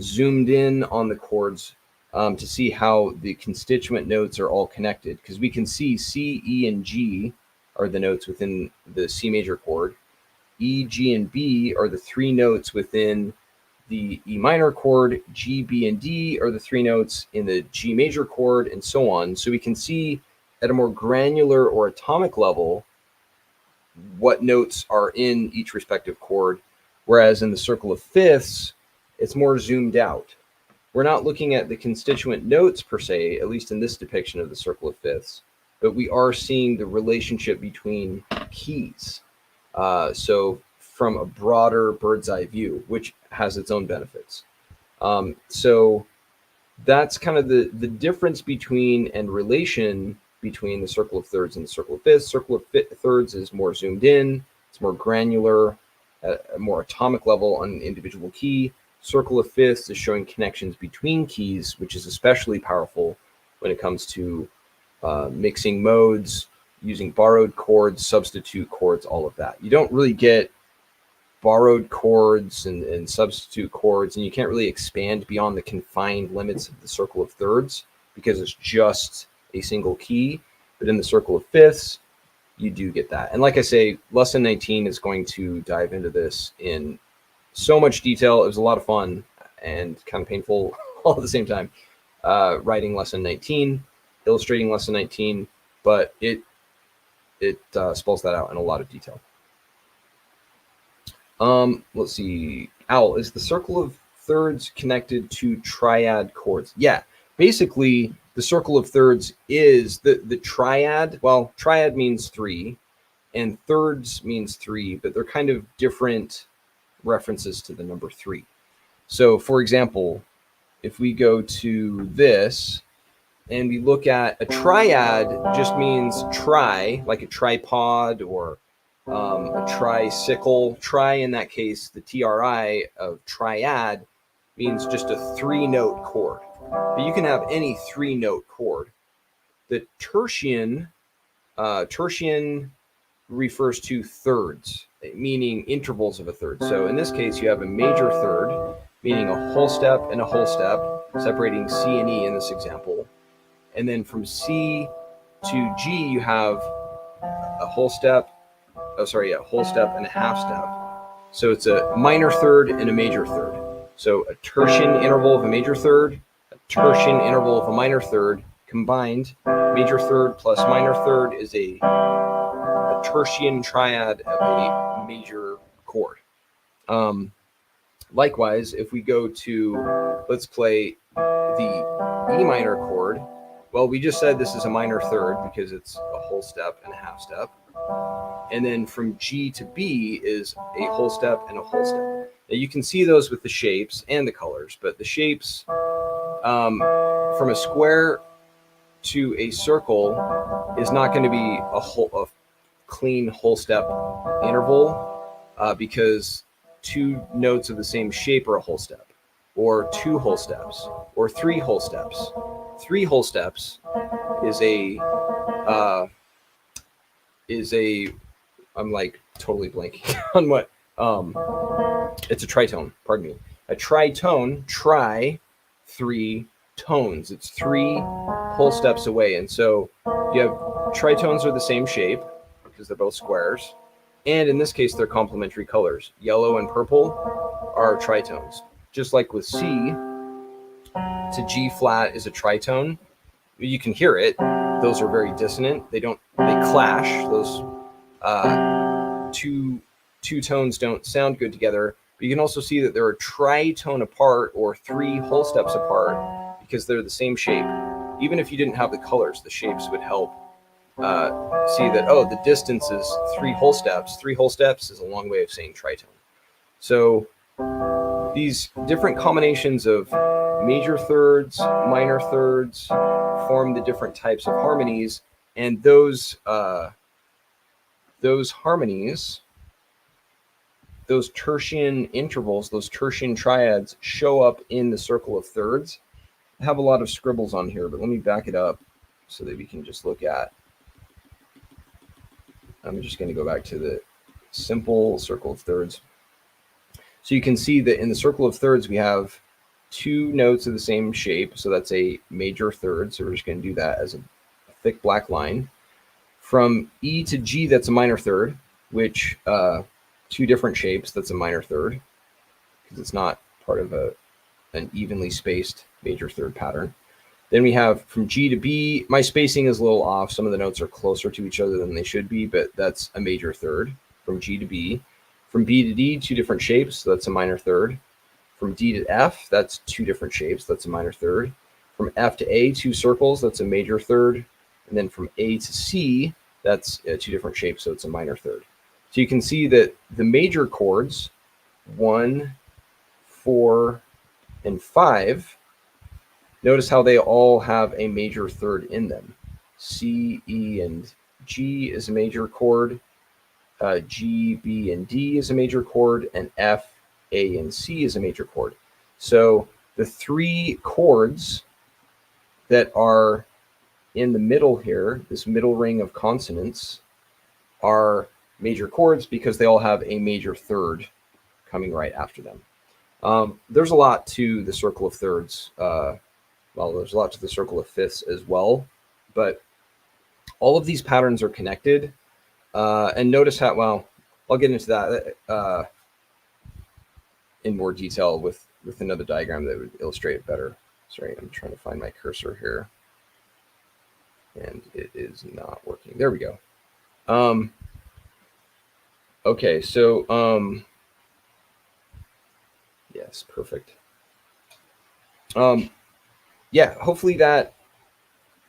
zoomed in on the chords to see how the constituent notes are all connected. Because we can see C, E, and G are the notes within the C major chord. E, G, and B are the 3 notes within the E minor chord. G, B, and D are the 3 notes in the G major chord, and so on. So we can see at a more granular or atomic level what notes are in each respective chord. Whereas in the circle of fifths, it's more zoomed out. We're not looking at the constituent notes per se, at least in this depiction of the circle of fifths, but we are seeing the relationship between keys. So from a broader bird's eye view, which has its own benefits. So that's kind of the difference between and relation between the circle of thirds and the circle of fifths. Circle of thirds is more zoomed in, it's more granular, at a more atomic level on an individual key. Circle of fifths is showing connections between keys, which is especially powerful when it comes to mixing modes, using borrowed chords, substitute chords, all of that. You don't really get borrowed chords and substitute chords, and you can't really expand beyond the confined limits of the circle of thirds because it's just a single key. But in the circle of fifths, you do get that. And like I say, lesson 19 is going to dive into this in so much detail. It was a lot of fun and kind of painful all at the same time, writing lesson 19, illustrating lesson 19, but it spells that out in a lot of detail. Let's see. Owl, is the circle of thirds connected to triad chords? Yeah, basically the circle of thirds is the triad. Well, triad means three and thirds means three, but they're kind of different references to the number three. So for example, if we go to this and we look at a triad, just means tri, like a tripod or a tricycle. Tri, in that case, the TRI of triad means just a 3-note chord. But you can have any 3-note chord. The tertian refers to thirds, meaning intervals of a third. So in this case, you have a major third, meaning a whole step and a whole step, separating C and E in this example. And then from C to G, you have a whole step, a whole step and a half step. So it's a minor third and a major third. So a tertian interval of a major third, a tertian interval of a minor third, combined, major third plus minor third is a tertian triad of a major chord. Likewise, if we go to, let's play the E minor chord. Well, we just said this is a minor third because it's a whole step and a half step. And then from G to B is a whole step and a whole step. Now you can see those with the shapes and the colors, but the shapes from a square to a circle is not going to be a clean whole step interval because 2 notes of the same shape are a whole step, or 2 whole steps, or 3 whole steps. 3 whole steps is a I'm like totally blanking on what it's a tritone, pardon me. A tritone, 3 tones. It's 3 whole steps away. And so you have tritones are the same shape because they're both squares. And in this case, they're complementary colors. Yellow and purple are tritones. Just like with C to G flat is a tritone. You can hear it. Those are very dissonant. They clash. Those two tones don't sound good together. But you can also see that they're a tritone apart or 3 whole steps apart because they're the same shape. Even if you didn't have the colors, the shapes would help see that, oh, the distance is 3 whole steps. 3 whole steps is a long way of saying tritone. So these different combinations of major thirds, minor thirds form the different types of harmonies, and those harmonies, those tertian intervals, those tertian triads show up in the circle of thirds. I have a lot of scribbles on here, but let me back it up so that we can just look at. I'm just going to go back to the simple circle of thirds. So you can see that in the circle of thirds, we have 2 notes of the same shape. So that's a major third. So we're just going to do that as a thick black line. From E to G, that's a minor third, which 2 different shapes, that's a minor third because it's not part of an evenly spaced major third pattern. Then we have from G to B, my spacing is a little off. Some of the notes are closer to each other than they should be, but that's a major third from G to B. From B to D, 2 different shapes, so that's a minor third. From D to F, that's 2 different shapes, that's a minor third. From F to A, 2 circles, that's a major third. And then from A to C, that's two different shapes, so it's a minor third. So you can see that the major chords, 1, 4, and 5, notice how they all have a major third in them. C, E, and G is a major chord. G, B, and D is a major chord, and F, A, and C is a major chord. So the 3 chords that are in the middle here, this middle ring of consonants, are major chords because they all have a major third coming right after them. There's a lot to the circle of thirds. Well, there's a lot to the circle of fifths as well, but all of these patterns are connected. And notice how, well, I'll get into that in more detail with another diagram that would illustrate it better. Sorry, I'm trying to find my cursor here, and it is not working. There we go. Okay, so yes, perfect. Yeah, hopefully that.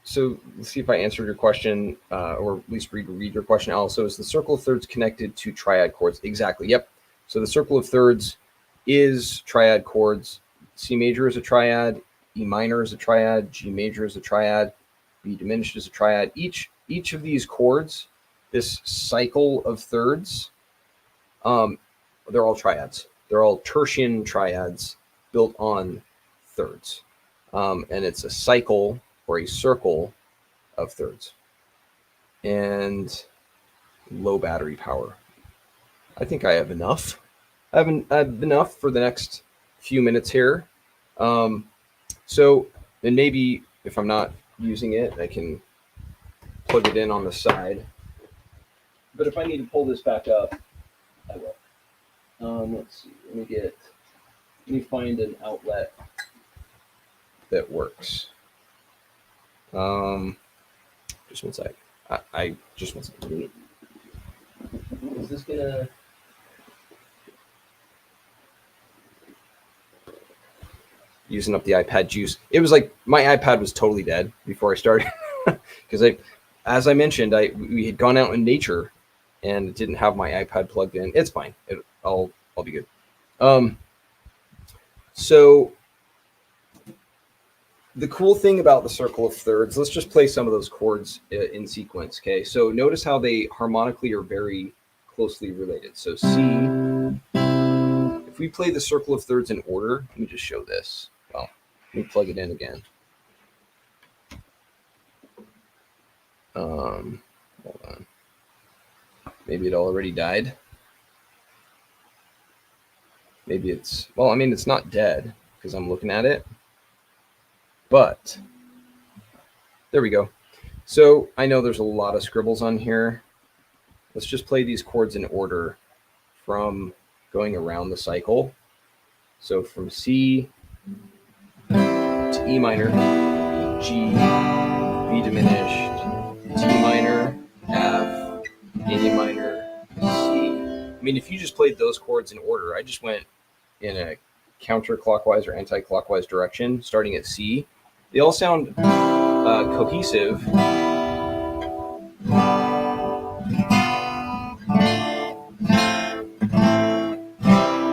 So let's see if I answered your question, or at least read your question. Also, is the circle of thirds connected to triad chords? Exactly. Yep. So the circle of thirds is triad chords. C major is a triad. E minor is a triad. G major is a triad. B diminished is a triad. Each of these chords, this cycle of thirds, they're all triads. They're all tertian triads built on thirds, and it's a cycle or a circle of thirds. And low battery power. I think I have enough. I have enough for the next few minutes here. So then maybe if I'm not using it, I can plug it in on the side. But if I need to pull this back up, I will. Let's see. Let me find an outlet that works. Just one sec. I just one second. Is this gonna? Using up the iPad juice. It was like my iPad was totally dead before I started because as I mentioned, we had gone out in nature and didn't have my iPad plugged in. It's fine. I'll be good. So the cool thing about the circle of thirds, let's just play some of those chords in sequence. Okay, so notice how they harmonically are very closely related. So C, if we play the circle of thirds in order, let me just show this. Well, let me plug it in again. Hold on. Maybe it already died. Maybe it's, well, I mean, it's not dead because I'm looking at it. But there we go. So I know there's a lot of scribbles on here. Let's just play these chords in order from going around the cycle. So from C to E minor, G, B diminished, D minor, F, A minor, C. I mean, if you just played those chords in order, I just went in a counter-clockwise or anti-clockwise direction, starting at C. They all sound cohesive.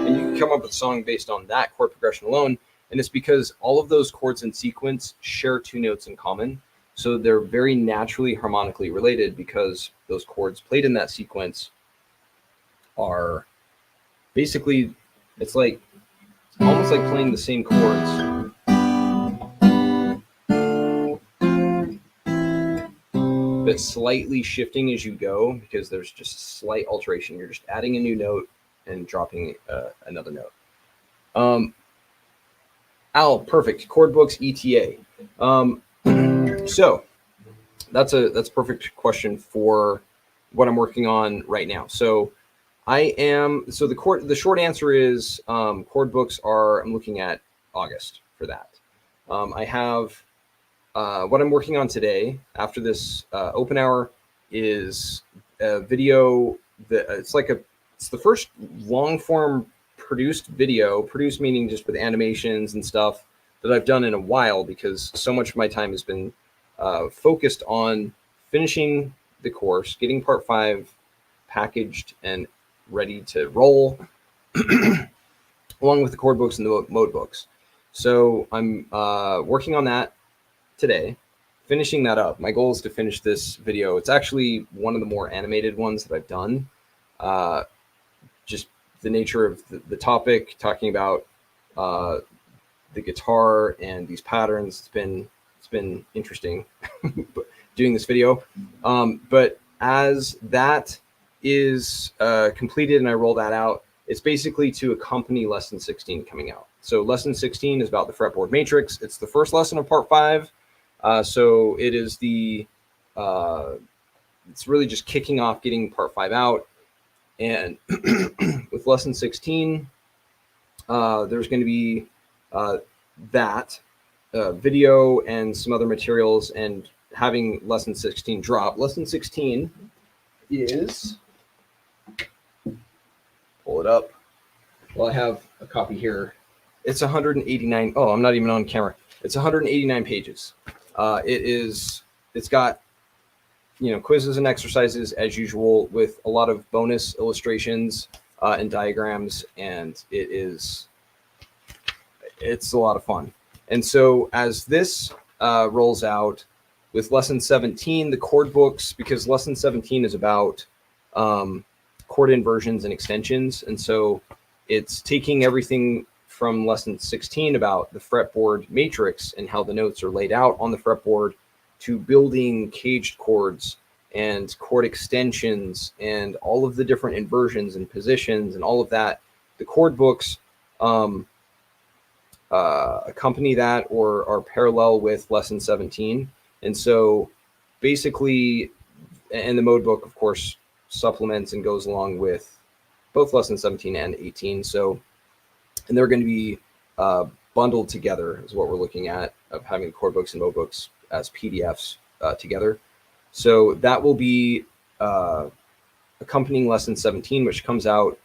And you can come up with a song based on that chord progression alone. And it's because all of those chords in sequence share 2 notes in common. So they're very naturally harmonically related because those chords played in that sequence are basically, it's almost like playing the same chords. But slightly shifting as you go because there's just slight alteration. You're just adding a new note and dropping another note. Al, perfect. Chord books, ETA. So that's a perfect question for what I'm working on right now. So the short answer is chord books I'm looking at August for that. I have what I'm working on today after this open hour is a video that it's the first long form produced meaning just with animations and stuff that I've done in a while because so much of my time has been focused on finishing the course, getting part 5 packaged and ready to roll, along with the chord books and the mode books. So I'm working on that today, finishing that up. My goal is to finish this video. It's actually one of the more animated ones that I've done. Just the nature of the topic, talking about the guitar and these patterns. It's been interesting doing this video. But as that is completed and I roll that out, it's basically to accompany lesson 16 coming out. So lesson 16 is about the fretboard matrix. It's the first lesson of part 5. So it is it's really just kicking off getting part 5 out. And with lesson 16, there's going to be that video and some other materials, and having lesson 16 drop. Lesson 16 is, pull it up. Well, I have a copy here. It's 189. Oh, I'm not even on camera. It's 189 pages. It's got, quizzes and exercises as usual, with a lot of bonus illustrations and diagrams, and it's a lot of fun. And so as this rolls out with lesson 17, the chord books, because lesson 17 is about chord inversions and extensions, and so it's taking everything from lesson 16 about the fretboard matrix and how the notes are laid out on the fretboard, to building caged chords and chord extensions and all of the different inversions and positions and all of that. The chord books accompany that or are parallel with lesson 17. And so basically, and the mode book, of course, supplements and goes along with both lesson 17 and 18. So, and they're going to be bundled together is what we're looking at, of having the chord books and mode books as PDFs together. So that will be accompanying lesson 17, which comes out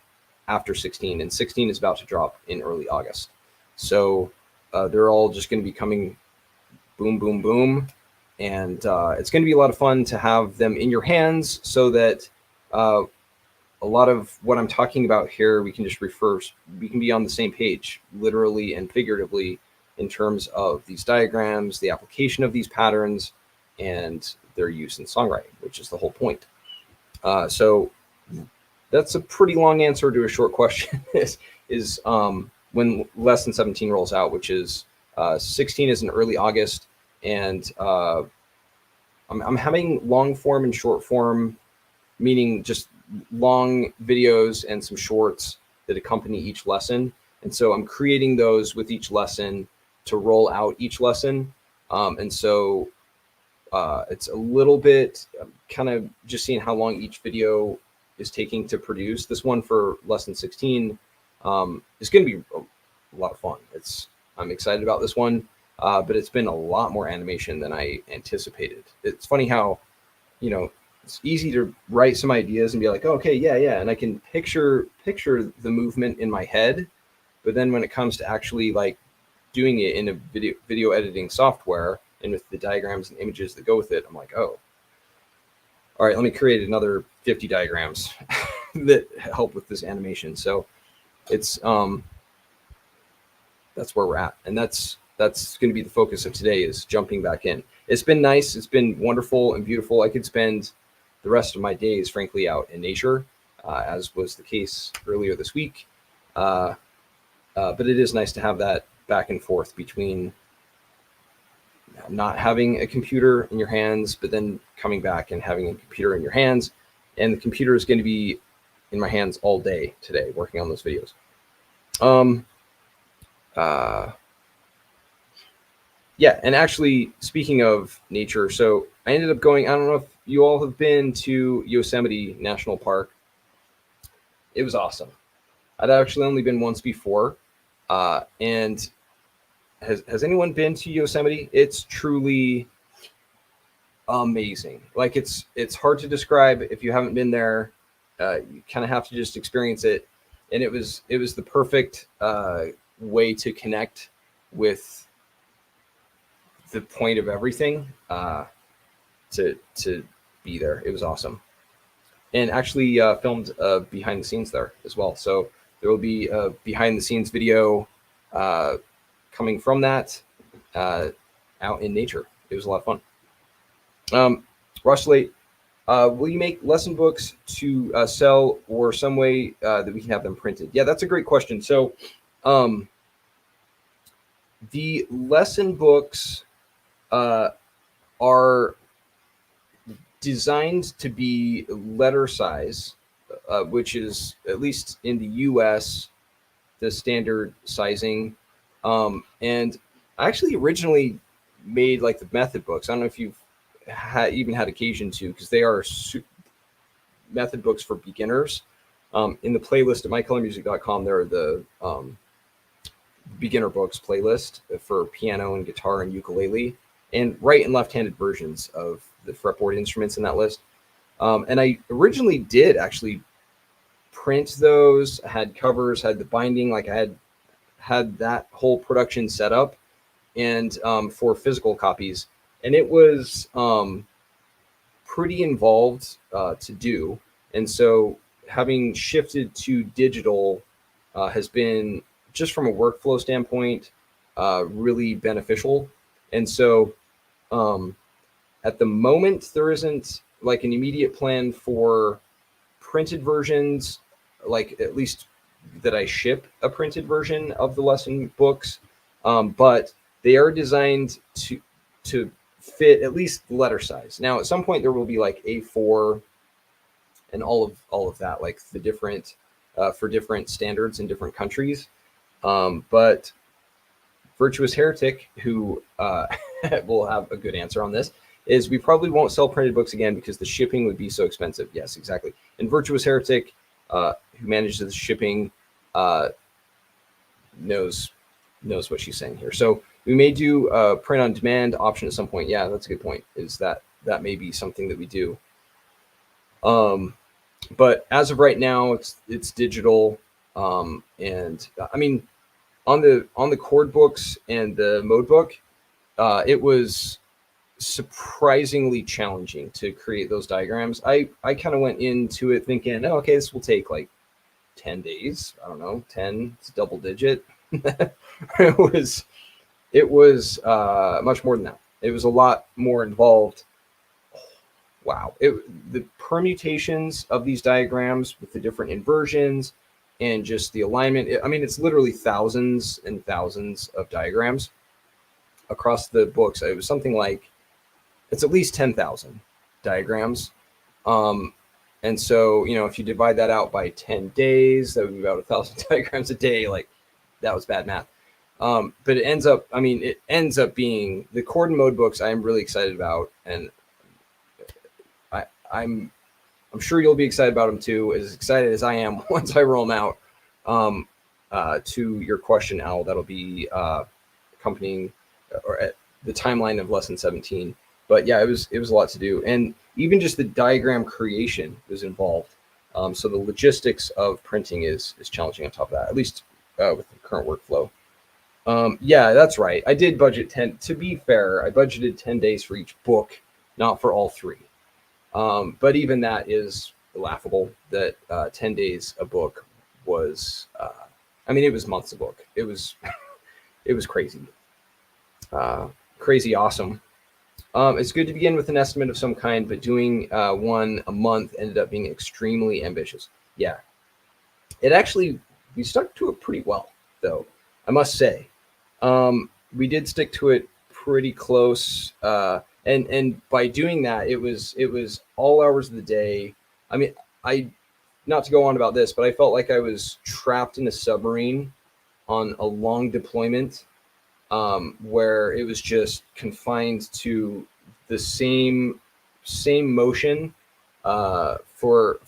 after 16, and 16 is about to drop in early August. So they're all just going to be coming boom, boom, boom. And it's going to be a lot of fun to have them in your hands, so that a lot of what I'm talking about here, we can just we can be on the same page, literally and figuratively, in terms of these diagrams, the application of these patterns, and their use in songwriting, which is the whole point. So that's a pretty long answer to a short question. is when lesson 17 rolls out, which is 16 is in early August, and I'm having long form and short form, meaning just long videos and some shorts that accompany each lesson. And so I'm creating those with each lesson to roll out each lesson. And so it's a little bit kind of just seeing how long each video is taking to produce. This one for lesson 16 is going to be a lot of fun. I'm excited about this one, but it's been a lot more animation than I anticipated. It's funny how, it's easy to write some ideas and be like, oh, okay, yeah, and I can picture the movement in my head, but then when it comes to actually like doing it in a video editing software and with the diagrams and images that go with it, I'm like, oh, all right, let me create another 50 diagrams that help with this animation. So it's that's where we're at, and that's going to be the focus of today, is jumping back in. It's been nice. It's been wonderful and beautiful. I could spend the rest of my days, frankly, out in nature, as was the case earlier this week. But it is nice to have that back and forth between not having a computer in your hands, but then coming back and having a computer in your hands. And the computer is going to be in my hands all day today, working on those videos. Yeah, and actually, speaking of nature, so I ended up going, I don't know if you all have been to Yosemite National Park. It was awesome. I'd actually only been once before. And has anyone been to Yosemite? It's truly amazing. Like, it's hard to describe if you haven't been there. You kind of have to just experience it. And it was the perfect way to connect with the point of everything to be there. It was awesome. And actually filmed behind the scenes there as well. So there will be a behind the scenes video coming from that out in nature. It was a lot of fun. Rusley, will you make lesson books to sell, or some way that we can have them printed? Yeah, that's a great question. So the lesson books are designed to be letter size, which is, at least in the US, the standard sizing. And I actually originally made like the method books. I don't know if you've even had occasion to, because they are method books for beginners. In the playlist at mycolormusic.com, there are the beginner books playlist for piano and guitar and ukulele, and right and left-handed versions of the fretboard instruments in that list. And I originally did actually print those, had covers, had the binding, like I had that whole production set up, and for physical copies. And it was pretty involved to do. And so having shifted to digital has been, just from a workflow standpoint, really beneficial. And so at the moment, there isn't like an immediate plan for printed versions, like at least that I ship a printed version of the lesson books. But they are designed to fit at least letter size. Now, at some point there will be like A4 and all of that, like the different for different standards in different countries. But Virtuous Heretic, who will have a good answer on this, is we probably won't sell printed books again because the shipping would be so expensive. Yes, exactly. And Virtuous Heretic, who manages the shipping, knows what she's saying here. So we may do a print on demand option at some point. Yeah, that's a good point. Is that may be something that we do. But as of right now, it's digital. And I mean, on the chord books and the mode book, it was surprisingly challenging to create those diagrams. I kind of went into it thinking, oh, okay, this will take like 10 days. I don't know, 10, it's double digit. It was much more than that. It was a lot more involved. Wow. The permutations of these diagrams with the different inversions and just the alignment. I mean, it's literally thousands and thousands of diagrams across the books. It was something like, it's at least 10,000 diagrams. And so, if you divide that out by 10 days, that would be about 1,000 diagrams a day. Like, that was bad math. But it ends up being the chord and mode books I'm really excited about. And I'm sure you'll be excited about them too, as excited as I am once I roll them out. To your question, Al, that'll be accompanying or at the timeline of lesson 17. But yeah, it was a lot to do, and even just the diagram creation was involved. So the logistics of printing is challenging on top of that, at least with the current workflow. Yeah, that's right. I did budget 10. To be fair, I budgeted 10 days for each book, not for all three. But even that is laughable, that 10 days a book was, it was months a book. It was crazy. Crazy awesome. It's good to begin with an estimate of some kind, but doing one a month ended up being extremely ambitious. Yeah. We stuck to it pretty well, though, I must say. We did stick to it pretty close. And by doing that, it was all hours of the day. I mean, not to go on about this, but I felt like I was trapped in a submarine on a long deployment, where it was just confined to the same motion for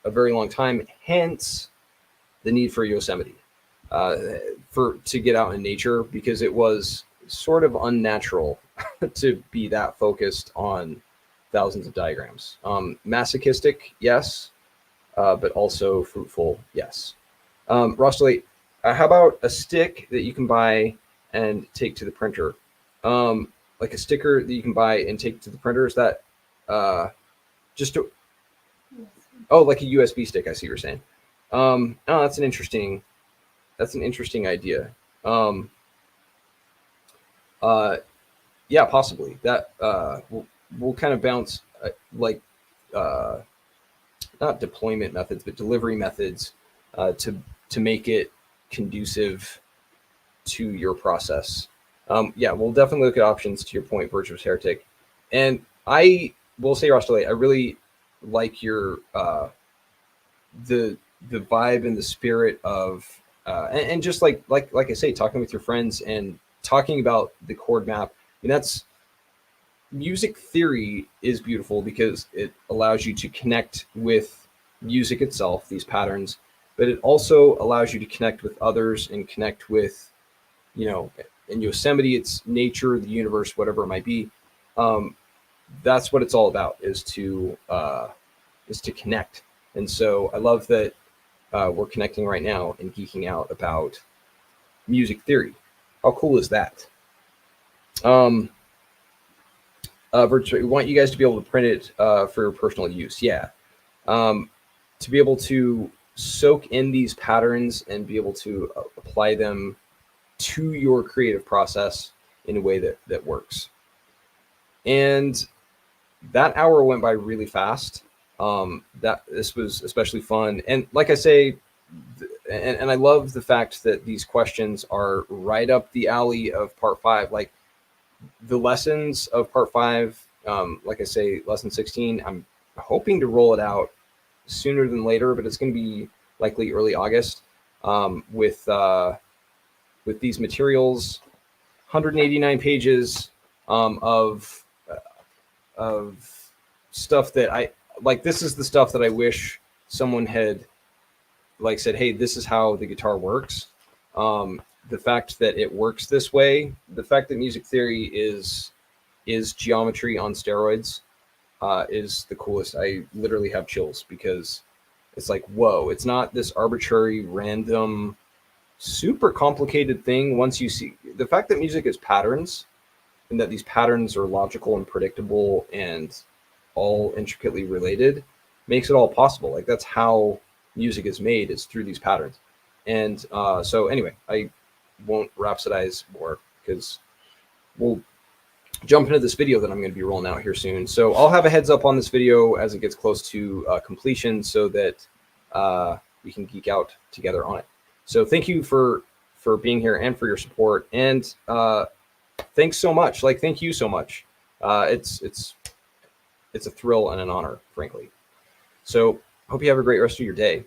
a very long time. Hence, the need for Yosemite to get out in nature, because it was sort of unnatural to be that focused on thousands of diagrams. Masochistic, yes, but also fruitful, yes. Rusley, how about a stick that you can buy and take to the printer? like a sticker that you can buy and take to the printer? Is that just a, oh, like a USB stick? I see what you're saying. Oh, that's an interesting idea. Uh, yeah, possibly that. We'll kind of bounce like not deployment methods, but delivery methods to make it conducive to your process. Yeah, we'll definitely look at options to your point, Virtuous Heretic. And I will say, Rostolate, I really like your the vibe and the spirit of and just like I say, talking with your friends and talking about the chord map. I mean, that's music theory is beautiful because it allows you to connect with music itself, these patterns, but it also allows you to connect with others and connect with, you know, in Yosemite, it's nature, the universe, whatever it might be. That's what it's all about, is to connect. And so I love that we're connecting right now and geeking out about music theory. How cool is that? Virtually, we want you guys to be able to print it for your personal use. Yeah. To be able to soak in these patterns and be able to apply them to your creative process in a way that works. And that hour went by really fast. That this was especially fun. And like I say, and I love the fact that these questions are right up the alley of part 5. Like the lessons of part 5, like I say, lesson 16, I'm hoping to roll it out sooner than later, but it's going to be likely early August with these materials, 189 pages of stuff that I like. This is the stuff that I wish someone had like said, hey, this is how the guitar works. The fact that it works this way, the fact that music theory is geometry on steroids is the coolest. I literally have chills because it's like, whoa, it's not this arbitrary, random, super complicated thing. Once you see the fact that music is patterns and that these patterns are logical and predictable and all intricately related makes it all possible. Like that's how music is made, is through these patterns. And so anyway, I won't rhapsodize more because we'll jump into this video that I'm going to be rolling out here soon. So I'll have a heads up on this video as it gets close to completion so that we can geek out together on it. So thank you for being here and for your support. And thanks so much. Like, thank you so much. It's a thrill and an honor, frankly. So hope you have a great rest of your day.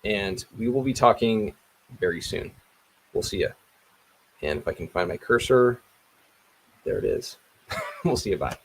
And we will be talking very soon. We'll see you. And if I can find my cursor, there it is. We'll see you. Bye.